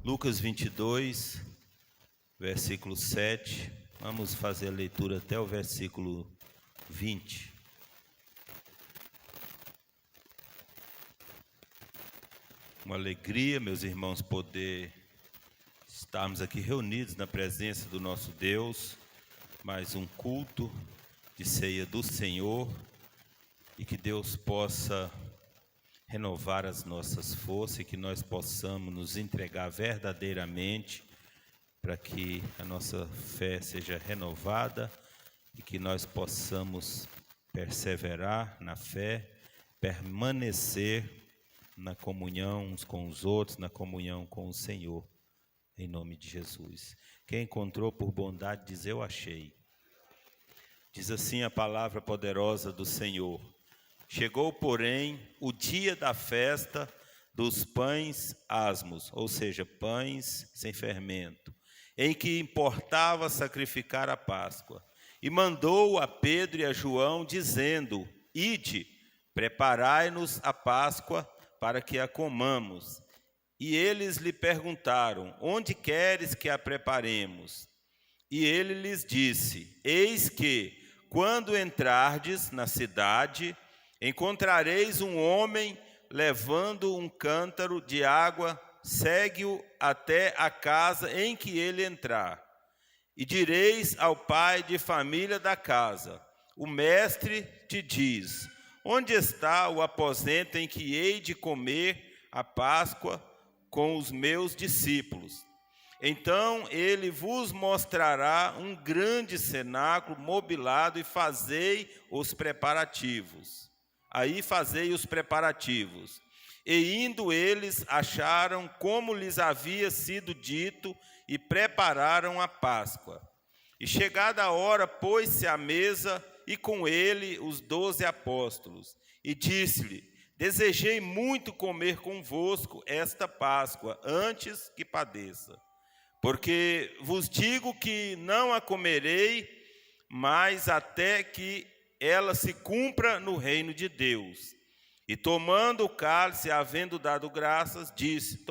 Lucas 22, versículo 7. Vamos fazer a leitura até o versículo 20. Uma alegria, meus irmãos, poder estarmos aqui reunidos na presença do nosso Deus, mais um culto de ceia do Senhor, e que Deus possa renovar as nossas forças e que nós possamos nos entregar verdadeiramente para que a nossa fé seja renovada e que nós possamos perseverar na fé, permanecer na comunhão uns com os outros, na comunhão com o Senhor, em nome de Jesus. Quem encontrou por bondade diz: eu achei. Diz assim a palavra poderosa do Senhor: chegou, porém, o dia da festa dos pães asmos, ou seja, pães sem fermento, em que importava sacrificar a Páscoa. E mandou a Pedro e a João, dizendo: ide, preparai-nos a Páscoa para que a comamos. E eles lhe perguntaram: onde queres que a preparemos? E ele lhes disse: eis que, quando entrardes na cidade, encontrareis um homem levando um cântaro de água, segue-o até a casa em que ele entrar. E direis ao pai de família da casa: o mestre te diz: onde está o aposento em que hei de comer a Páscoa com os meus discípulos? Então ele vos mostrará um grande cenáculo mobilado e fazei os preparativos. Aí fazei os preparativos. E indo eles, acharam como lhes havia sido dito e prepararam a Páscoa. E chegada a hora, pôs-se à mesa e com ele os 12 apóstolos. E disse-lhe: desejei muito comer convosco esta Páscoa, antes que padeça. Porque vos digo que não a comerei, mas até que ela se cumpra no reino de Deus. E tomando o cálice, havendo dado graças, disse: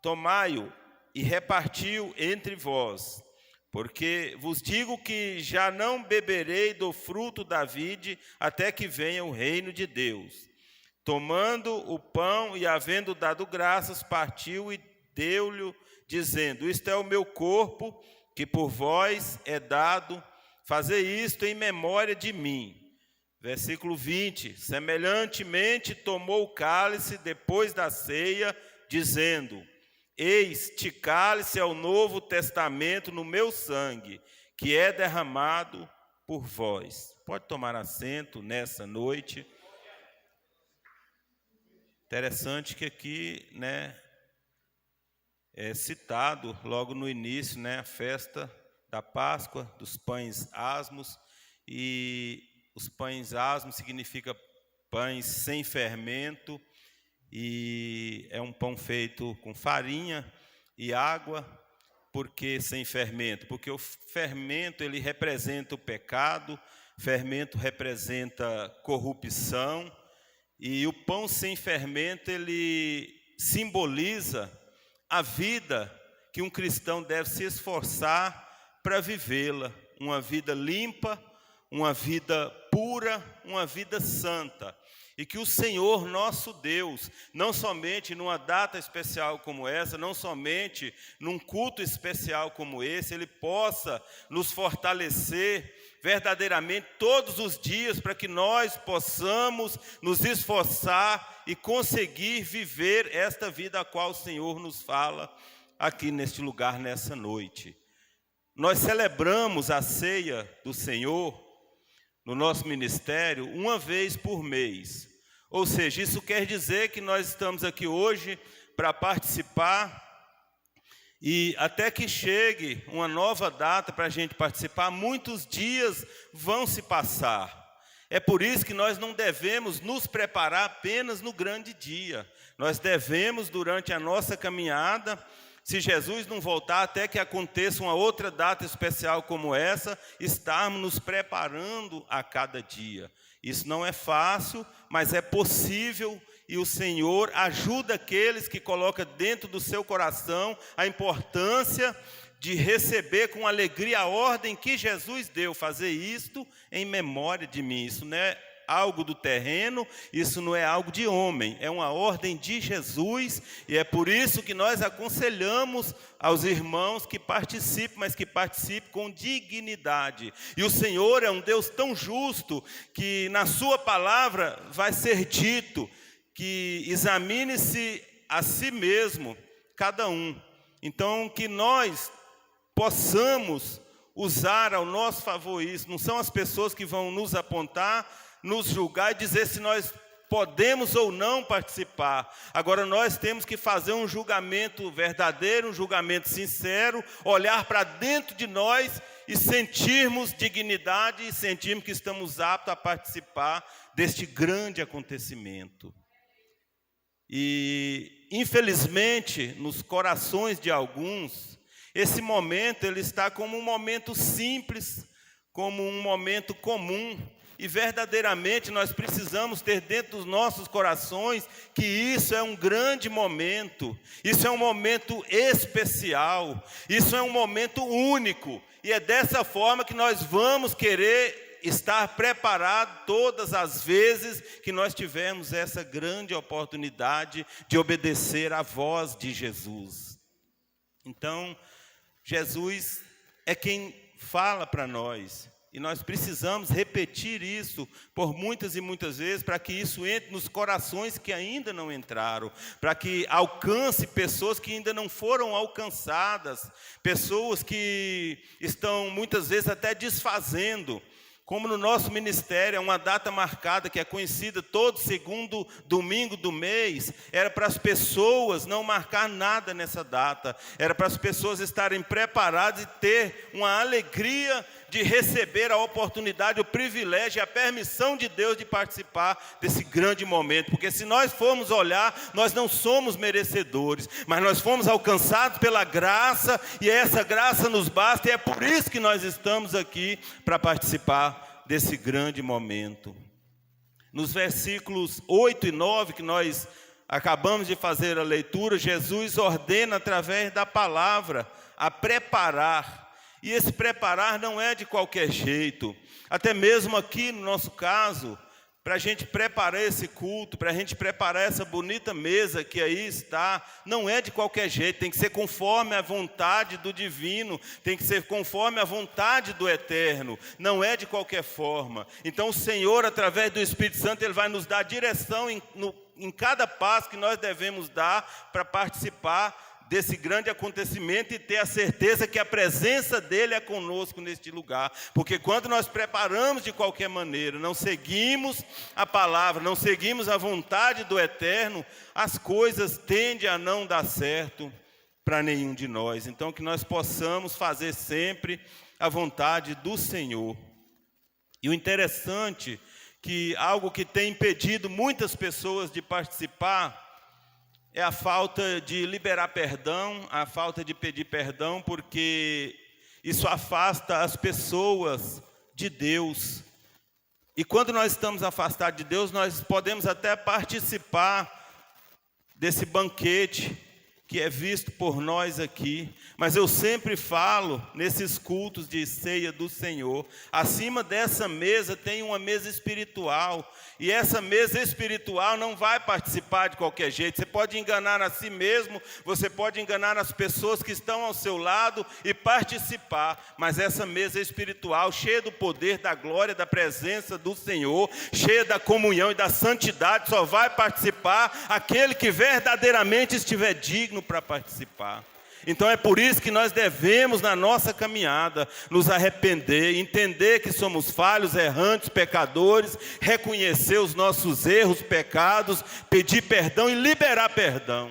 tomai-o, e repartiu entre vós. Porque vos digo que já não beberei do fruto da vide, até que venha o reino de Deus. Tomando o pão e havendo dado graças, partiu e deu-lhe, dizendo: isto é o meu corpo, que por vós é dado, fazei isto em memória de mim. Versículo 20, semelhantemente tomou o cálice depois da ceia, dizendo: este cálice é o novo testamento no meu sangue, que é derramado por vós. Pode tomar assento nessa noite. Interessante que aqui, é citado logo no início, a festa da Páscoa, dos pães asmos, e os pães asmos significa pães sem fermento, e é um pão feito com farinha e água. Por que sem fermento? Porque o fermento ele representa o pecado, fermento representa corrupção, e o pão sem fermento ele simboliza a vida que um cristão deve se esforçar para vivê-la, uma vida limpa, uma vida pura, uma vida santa. E que o Senhor nosso Deus, não somente numa data especial como essa, não somente num culto especial como esse, Ele possa nos fortalecer verdadeiramente todos os dias, para que nós possamos nos esforçar e conseguir viver esta vida a qual o Senhor nos fala aqui neste lugar, nessa noite. Nós celebramos a ceia do Senhor no nosso ministério uma vez por mês. Ou seja, isso quer dizer que nós estamos aqui hoje para participar, e até que chegue uma nova data para a gente participar, muitos dias vão se passar. É por isso que nós não devemos nos preparar apenas no grande dia. Nós devemos, durante a nossa caminhada, se Jesus não voltar até que aconteça uma outra data especial como essa, estarmos nos preparando a cada dia. Isso não é fácil, mas é possível e o Senhor ajuda aqueles que colocam dentro do seu coração a importância de receber com alegria a ordem que Jesus deu, fazer isto em memória de mim. Isso não é algo do terreno, isso não é algo de homem, é uma ordem de Jesus, e é por isso que nós aconselhamos aos irmãos que participem, mas que participem com dignidade. E o Senhor é um Deus tão justo, que na sua palavra vai ser dito, que examine-se a si mesmo, cada um. Então, que nós possamos usar ao nosso favor isso. Não são as pessoas que vão nos apontar, nos julgar e dizer se nós podemos ou não participar. Agora nós temos que fazer um julgamento verdadeiro, um julgamento sincero, olhar para dentro de nós e sentirmos dignidade e sentirmos que estamos aptos a participar deste grande acontecimento. E, infelizmente, nos corações de alguns, esse momento ele está como um momento simples, como um momento comum. E verdadeiramente nós precisamos ter dentro dos nossos corações que isso é um grande momento, isso é um momento especial, isso é um momento único. E é dessa forma que nós vamos querer estar preparado todas as vezes que nós tivermos essa grande oportunidade de obedecer à voz de Jesus. Então, Jesus é quem fala para nós, e nós precisamos repetir isso por muitas e muitas vezes, para que isso entre nos corações que ainda não entraram, para que alcance pessoas que ainda não foram alcançadas, pessoas que estão muitas vezes até desfazendo. Como no nosso ministério é uma data marcada, que é conhecida todo segundo domingo do mês, era para as pessoas não marcar nada nessa data, era para as pessoas estarem preparadas e ter uma alegria de receber a oportunidade, o privilégio e a permissão de Deus de participar desse grande momento. Porque se nós formos olhar, nós não somos merecedores, mas nós fomos alcançados pela graça, e essa graça nos basta, e é por isso que nós estamos aqui para participar desse grande momento. Nos versículos 8 e 9, que nós acabamos de fazer a leitura, Jesus ordena através da palavra a preparar. E esse preparar não é de qualquer jeito. Até mesmo aqui no nosso caso, para a gente preparar esse culto, para a gente preparar essa bonita mesa que aí está, não é de qualquer jeito, tem que ser conforme a vontade do divino, tem que ser conforme a vontade do eterno, não é de qualquer forma. Então o Senhor, através do Espírito Santo, Ele vai nos dar direção em cada passo que nós devemos dar para participar desse grande acontecimento e ter a certeza que a presença dEle é conosco neste lugar. Porque quando nós preparamos de qualquer maneira, não seguimos a palavra, não seguimos a vontade do Eterno, as coisas tendem a não dar certo para nenhum de nós. Então que nós possamos fazer sempre a vontade do Senhor. E o interessante que algo que tem impedido muitas pessoas de participar é a falta de liberar perdão, a falta de pedir perdão, porque isso afasta as pessoas de Deus. E quando nós estamos afastados de Deus, nós podemos até participar desse banquete que é visto por nós aqui. Mas eu sempre falo, nesses cultos de ceia do Senhor, acima dessa mesa tem uma mesa espiritual. E essa mesa espiritual não vai participar de qualquer jeito. Você pode enganar a si mesmo, você pode enganar as pessoas que estão ao seu lado e participar. Mas essa mesa espiritual, cheia do poder, da glória, da presença do Senhor, cheia da comunhão e da santidade, só vai participar aquele que verdadeiramente estiver digno para participar. Então é por isso que nós devemos, na nossa caminhada, nos arrepender, entender que somos falhos, errantes, pecadores, reconhecer os nossos erros, pecados, pedir perdão e liberar perdão.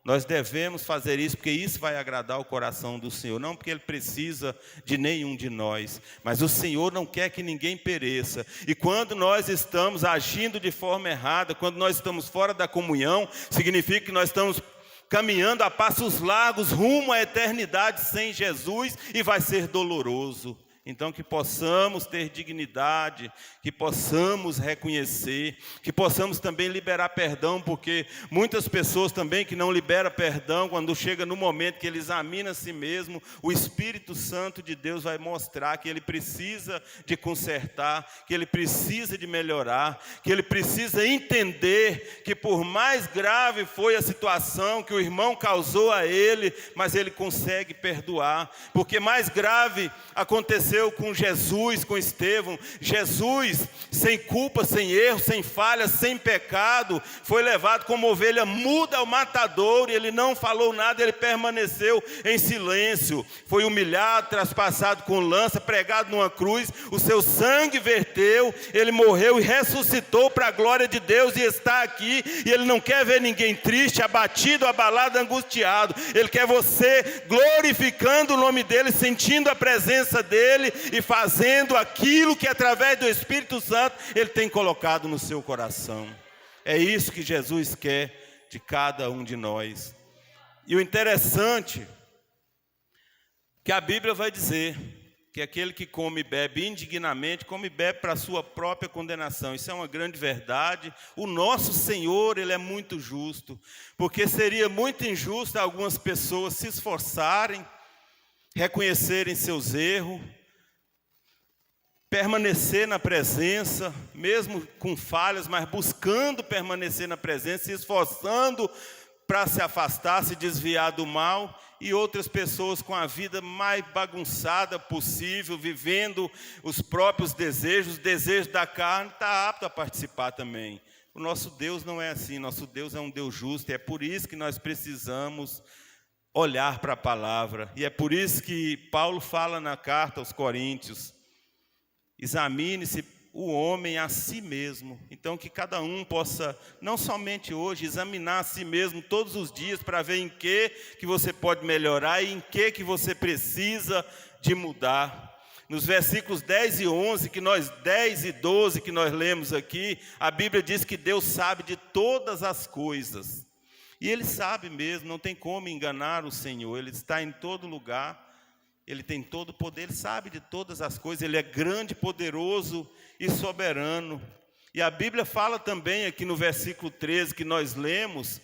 Nós devemos fazer isso, porque isso vai agradar o coração do Senhor, não porque Ele precisa de nenhum de nós, mas o Senhor não quer que ninguém pereça. E quando nós estamos agindo de forma errada, quando nós estamos fora da comunhão, significa que nós estamos caminhando a passos largos rumo à eternidade sem Jesus, e vai ser doloroso. Então, que possamos ter dignidade, que possamos reconhecer, que possamos também liberar perdão, porque muitas pessoas também que não liberam perdão, quando chega no momento que ele examina a si mesmo, o Espírito Santo de Deus vai mostrar que ele precisa de consertar, que ele precisa de melhorar, que ele precisa entender que por mais grave foi a situação que o irmão causou a ele, mas ele consegue perdoar, porque mais grave aconteceu com Jesus, com Estevão. Jesus, sem culpa, sem erro, sem falha, sem pecado, foi levado como ovelha muda ao matadouro, e ele não falou nada, ele permaneceu em silêncio, foi humilhado, traspassado com lança, pregado numa cruz, o seu sangue verteu, ele morreu e ressuscitou para a glória de Deus, e está aqui, e ele não quer ver ninguém triste, abatido, abalado, angustiado. Ele quer você glorificando o nome dele, sentindo a presença dele e fazendo aquilo que através do Espírito Santo ele tem colocado no seu coração. É isso que Jesus quer de cada um de nós. E o interessante é que a Bíblia vai dizer que aquele que come e bebe indignamente, come e bebe para a sua própria condenação. Isso é uma grande verdade. O nosso Senhor, ele é muito justo, porque seria muito injusto algumas pessoas se esforçarem, reconhecerem seus erros, permanecer na presença, mesmo com falhas, mas buscando permanecer na presença, se esforçando para se afastar, se desviar do mal, e outras pessoas com a vida mais bagunçada possível, vivendo os próprios desejos, os desejos da carne, está apto a participar também. O nosso Deus não é assim, nosso Deus é um Deus justo, e é por isso que nós precisamos olhar para a palavra, e é por isso que Paulo fala na carta aos Coríntios: examine-se o homem a si mesmo. Então que cada um possa, não somente hoje, examinar a si mesmo todos os dias, para ver em que você pode melhorar e em que você precisa de mudar. Nos versículos 10 e 11, 10 e 12 que nós lemos aqui, a Bíblia diz que Deus sabe de todas as coisas. E Ele sabe mesmo, não tem como enganar o Senhor, Ele está em todo lugar. Ele tem todo o poder, Ele sabe de todas as coisas, Ele é grande, poderoso e soberano. E a Bíblia fala também aqui no versículo 13 que nós lemos,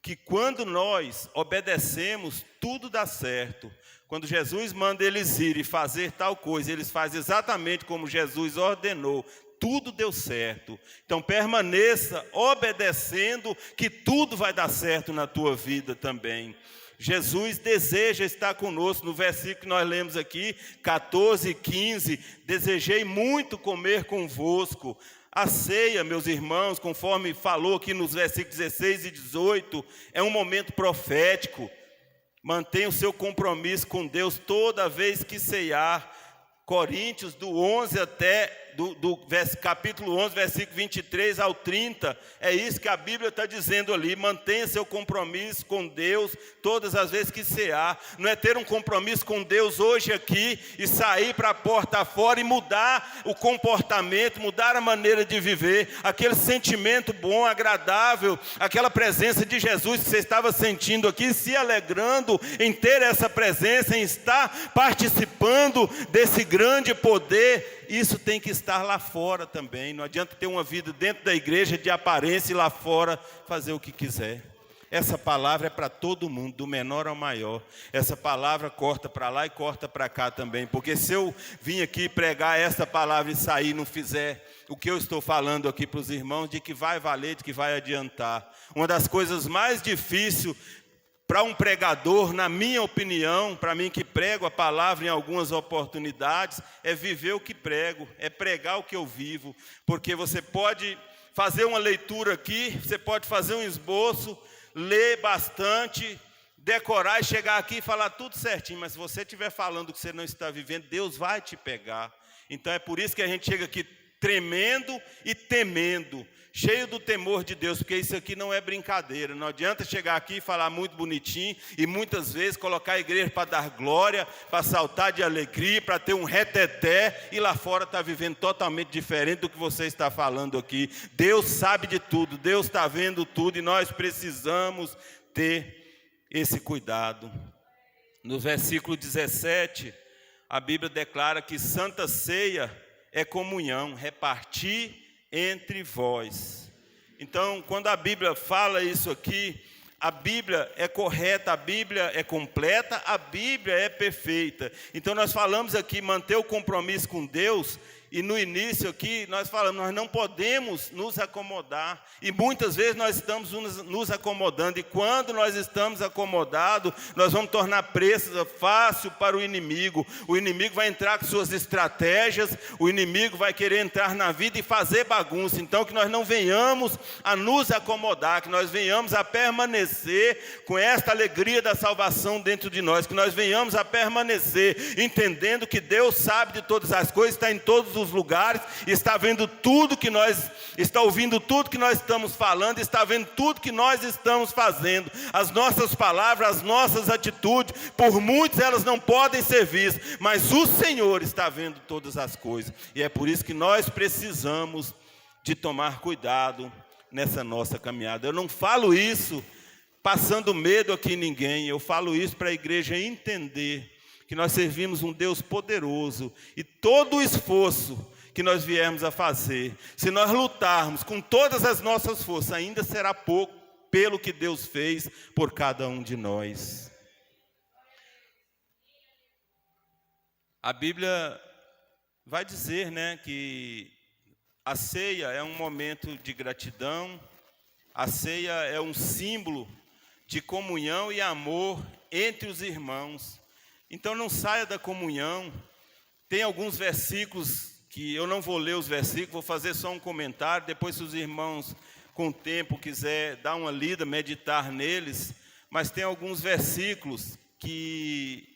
que quando nós obedecemos, tudo dá certo. Quando Jesus manda eles ir e fazer tal coisa, eles fazem exatamente como Jesus ordenou, tudo deu certo. Então permaneça obedecendo, que tudo vai dar certo na tua vida também. Jesus deseja estar conosco. No versículo que nós lemos aqui, 14 e 15, desejei muito comer convosco. A ceia, meus irmãos, conforme falou aqui nos versículos 16 e 18, é um momento profético. Mantenha o seu compromisso com Deus toda vez que ceiar. Coríntios, do 11 até capítulo 11, versículo 23 ao 30, é isso que a Bíblia está dizendo ali: mantenha seu compromisso com Deus todas as vezes que cear. Não é ter um compromisso com Deus hoje aqui e sair para a porta fora e mudar o comportamento, mudar a maneira de viver, aquele sentimento bom, agradável, aquela presença de Jesus que você estava sentindo aqui, se alegrando em ter essa presença, em estar participando desse grande poder. Isso tem que estar lá fora também. Não adianta ter uma vida dentro da igreja de aparência e lá fora fazer o que quiser. Essa palavra é para todo mundo, do menor ao maior. Essa palavra corta para lá e corta para cá também. Porque se eu vim aqui pregar essa palavra e sair e não fizer o que eu estou falando aqui para os irmãos, de que vai valer, de que vai adiantar. Uma das coisas mais difíceis para um pregador, na minha opinião, para mim que prego a palavra em algumas oportunidades, é viver o que prego, é pregar o que eu vivo. Porque você pode fazer uma leitura aqui, você pode fazer um esboço, ler bastante, decorar e chegar aqui e falar tudo certinho, mas se você estiver falando o que você não está vivendo, Deus vai te pegar. Então é por isso que a gente chega aqui tremendo e temendo, cheio do temor de Deus, porque isso aqui não é brincadeira. Não adianta chegar aqui e falar muito bonitinho e muitas vezes colocar a igreja para dar glória, para saltar de alegria, para ter um reteté, e lá fora está vivendo totalmente diferente do que você está falando aqui. Deus sabe de tudo, Deus está vendo tudo, e nós precisamos ter esse cuidado. No versículo 17, a Bíblia declara que Santa Ceia é comunhão, repartir entre vós. Então, quando a Bíblia fala isso aqui, a Bíblia é correta, a Bíblia é completa, a Bíblia é perfeita. Então nós falamos aqui, manter o compromisso com Deus, e no início aqui nós falamos, nós não podemos nos acomodar, e muitas vezes nós estamos nos acomodando, e quando nós estamos acomodados, nós vamos tornar presa fácil para o inimigo vai entrar com suas estratégias, o inimigo vai querer entrar na vida e fazer bagunça. Então que nós não venhamos a nos acomodar, que nós venhamos a permanecer com esta alegria da salvação dentro de nós, que nós venhamos a permanecer entendendo que Deus sabe de todas as coisas, está em todos os lugares, está vendo tudo que nós, está ouvindo tudo que nós estamos falando, está vendo tudo que nós estamos fazendo, as nossas palavras, as nossas atitudes, por muitos elas não podem ser vistas, mas o Senhor está vendo todas as coisas, e é por isso que nós precisamos de tomar cuidado nessa nossa caminhada. Eu não falo isso passando medo aqui em ninguém, eu falo isso para a igreja entender que nós servimos um Deus poderoso, e todo o esforço que nós viermos a fazer, se nós lutarmos com todas as nossas forças, ainda será pouco pelo que Deus fez por cada um de nós. A Bíblia vai dizer, que a ceia é um momento de gratidão, a ceia é um símbolo de comunhão e amor entre os irmãos. Então não saia da comunhão. Tem alguns versículos que eu não vou ler os versículos, vou fazer só um comentário, depois se os irmãos com o tempo quiser dar uma lida, meditar neles, mas tem alguns versículos que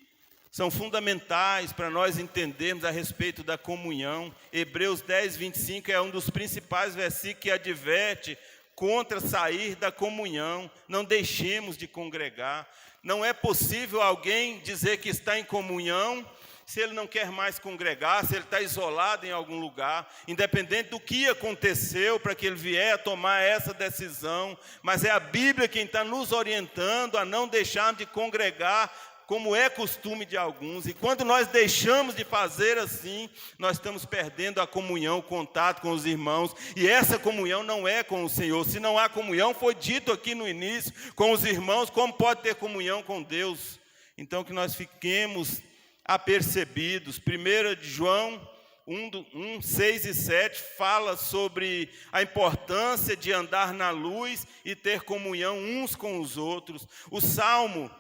são fundamentais para nós entendermos a respeito da comunhão. Hebreus 10, 25 é um dos principais versículos que adverte contra sair da comunhão. Não deixemos de congregar. Não é possível alguém dizer que está em comunhão se ele não quer mais congregar, se ele está isolado em algum lugar, independente do que aconteceu para que ele vier a tomar essa decisão. Mas é a Bíblia quem está nos orientando a não deixar de congregar, como é costume de alguns, e quando nós deixamos de fazer assim, nós estamos perdendo a comunhão, o contato com os irmãos, e essa comunhão não é com o Senhor. Se não há comunhão, foi dito aqui no início, com os irmãos, como pode ter comunhão com Deus? Então que nós fiquemos apercebidos. 1 de João 1, 6 e 7 fala sobre a importância de andar na luz e ter comunhão uns com os outros. O Salmo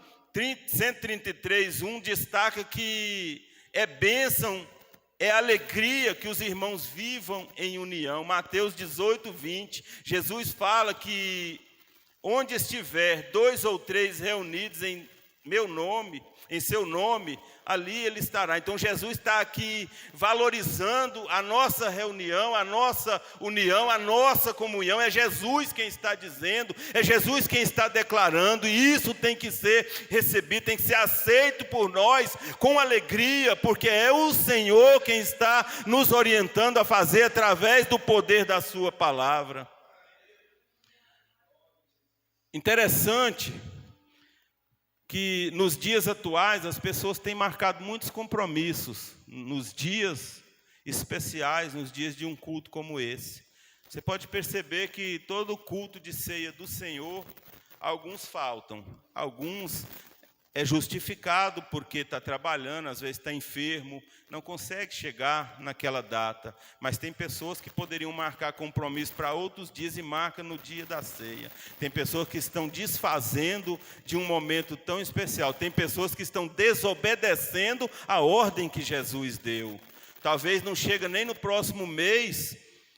133, 1 destaca que é bênção, é alegria que os irmãos vivam em união. Mateus 18, 20, Jesus fala que onde estiver 2 ou 3 reunidos em meu nome, em seu nome, ali ele estará. Então Jesus está aqui valorizando a nossa reunião, a nossa união, a nossa comunhão. É Jesus quem está dizendo, é Jesus quem está declarando, e isso tem que ser recebido, tem que ser aceito por nós com alegria, porque é o Senhor quem está nos orientando a fazer através do poder da sua palavra. Interessante que nos dias atuais as pessoas têm marcado muitos compromissos nos dias especiais, nos dias de um culto como esse. Você pode perceber que todo culto de ceia do Senhor, alguns faltam, alguns é justificado porque está trabalhando, às vezes está enfermo, não consegue chegar naquela data. Mas tem pessoas que poderiam marcar compromisso para outros dias e marcam no dia da ceia. Tem pessoas que estão desfazendo de um momento tão especial. Tem pessoas que estão desobedecendo a ordem que Jesus deu. Talvez não chega nem no próximo mês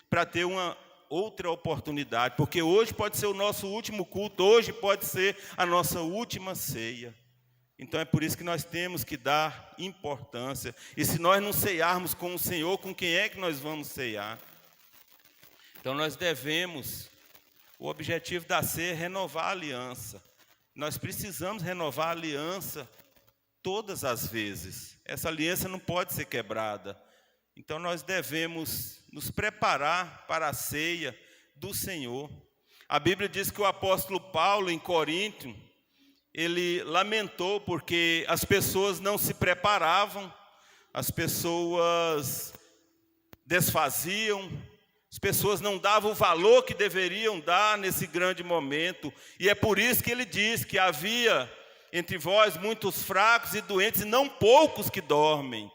para ter uma outra oportunidade, porque hoje pode ser o nosso último culto, hoje pode ser a nossa última ceia. Então é por isso que nós temos que dar importância. E se nós não ceiarmos com o Senhor, com quem é que nós vamos ceiar? Então nós devemos, o objetivo da ceia é renovar a aliança. Nós precisamos renovar a aliança todas as vezes. Essa aliança não pode ser quebrada. Então nós devemos nos preparar para a ceia do Senhor. A Bíblia diz que o apóstolo Paulo, em Corinto, ele lamentou porque as pessoas não se preparavam as pessoas desfaziam, as pessoas não davam o valor que deveriam dar nesse grande momento. E é por isso que ele diz que havia entre vós muitos fracos e doentes, e não poucos que dormem.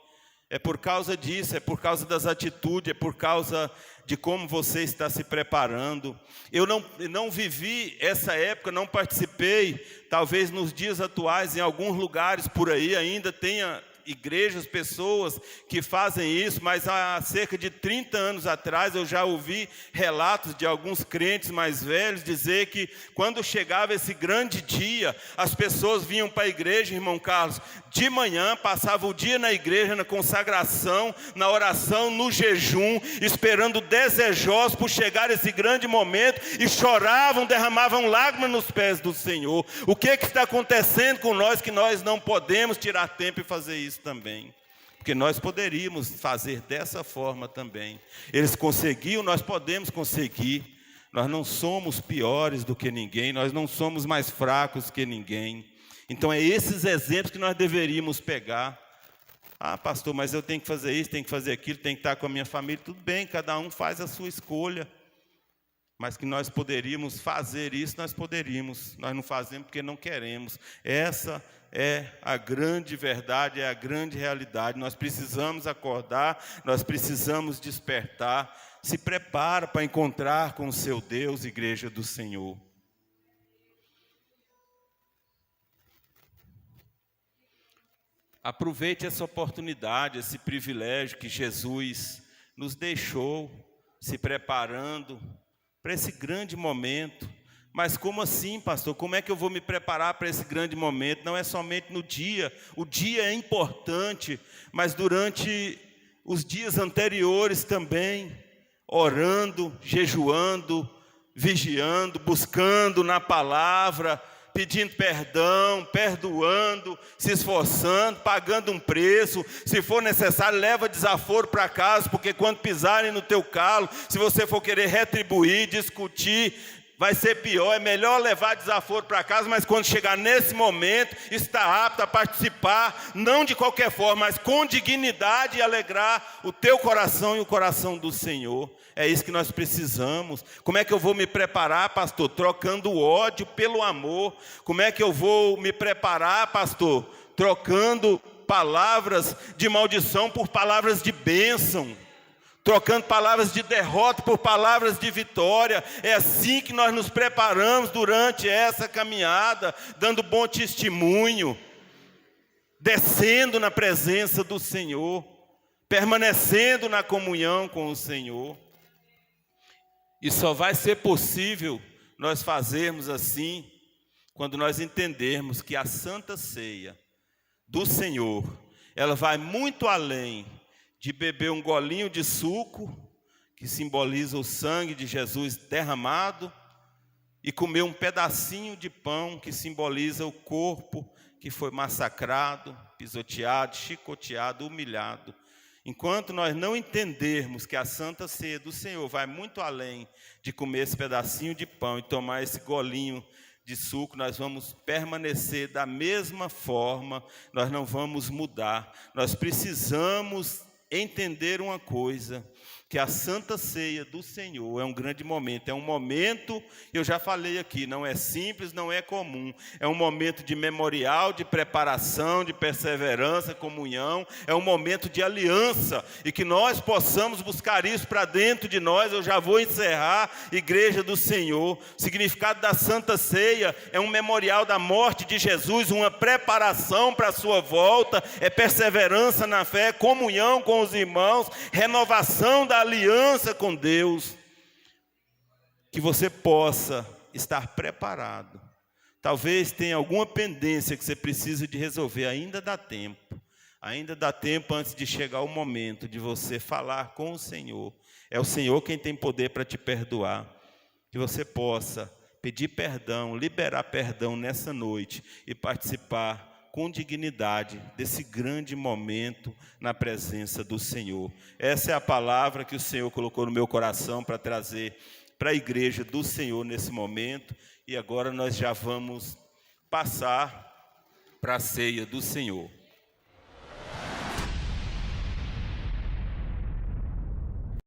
É por causa disso, é por causa das atitudes, é por causa de como você está se preparando. Eu não vivi essa época, não participei. Talvez nos dias atuais, em alguns lugares por aí, ainda tenha igrejas, pessoas que fazem isso, mas há cerca de 30 anos atrás eu já ouvi relatos de alguns crentes mais velhos dizer que quando chegava esse grande dia, as pessoas vinham para a igreja, irmão Carlos, de manhã, passavam o dia na igreja, na consagração, na oração, no jejum, esperando desejosos por chegar esse grande momento, e choravam, derramavam lágrimas nos pés do Senhor. O que está acontecendo com nós que nós não podemos tirar tempo e fazer isso também? Porque nós poderíamos fazer dessa forma também. Eles conseguiam, nós podemos conseguir. Nós não somos piores do que ninguém, nós não somos mais fracos que ninguém. Então é esses exemplos que nós deveríamos pegar. Ah, pastor, mas eu tenho que fazer isso, tenho que fazer aquilo, tenho que estar com a minha família. Tudo bem, cada um faz a sua escolha. Mas que nós poderíamos fazer isso, nós poderíamos. Nós não fazemos porque não queremos. Essa é a grande verdade, é a grande realidade. Nós precisamos acordar, nós precisamos despertar. Se prepara para encontrar com o seu Deus, igreja do Senhor. Aproveite essa oportunidade, esse privilégio que Jesus nos deixou, se preparando para esse grande momento. Mas como assim, pastor? Como é que eu vou me preparar para esse grande momento? Não é somente no dia. O dia é importante, mas durante os dias anteriores também, orando, jejuando, vigiando, buscando na palavra, pedindo perdão, perdoando, se esforçando, pagando um preço. Se for necessário, leva desaforo para casa, porque quando pisarem no teu calo, se você for querer retribuir, discutir, vai ser pior. É melhor levar desaforo para casa, mas quando chegar nesse momento, está apto a participar, não de qualquer forma, mas com dignidade, e alegrar o teu coração e o coração do Senhor. É isso que nós precisamos. Como é que eu vou me preparar, pastor? Trocando o ódio pelo amor. Como é que eu vou me preparar, pastor? Trocando palavras de maldição por palavras de bênção. Trocando palavras de derrota por palavras de vitória. É assim que nós nos preparamos durante essa caminhada, dando bom testemunho, descendo na presença do Senhor, permanecendo na comunhão com o Senhor. E só vai ser possível nós fazermos assim quando nós entendermos que a Santa Ceia do Senhor, ela vai muito além de beber um golinho de suco, que simboliza o sangue de Jesus derramado, e comer um pedacinho de pão, que simboliza o corpo que foi massacrado, pisoteado, chicoteado, humilhado. Enquanto nós não entendermos que a Santa Ceia do Senhor vai muito além de comer esse pedacinho de pão e tomar esse golinho de suco, nós vamos permanecer da mesma forma, nós não vamos mudar. Nós precisamos entender uma coisa, que a Santa Ceia do Senhor é um grande momento, é um momento, eu já falei aqui, não é simples, não é comum, é um momento de memorial, de preparação, de perseverança, comunhão, é um momento de aliança, e que nós possamos buscar isso para dentro de nós. Eu já vou encerrar, igreja do Senhor. O significado da Santa Ceia é um memorial da morte de Jesus, uma preparação para a sua volta, é perseverança na fé, comunhão com os irmãos, renovação da aliança com Deus, que você possa estar preparado. Talvez tenha alguma pendência que você precisa de resolver, ainda dá tempo antes de chegar o momento de você falar com o Senhor. É o Senhor quem tem poder para te perdoar, que você possa pedir perdão, liberar perdão nessa noite e participar com dignidade desse grande momento na presença do Senhor. Essa é a palavra que o Senhor colocou no meu coração para trazer para a igreja do Senhor nesse momento. E agora nós já vamos passar para a ceia do Senhor.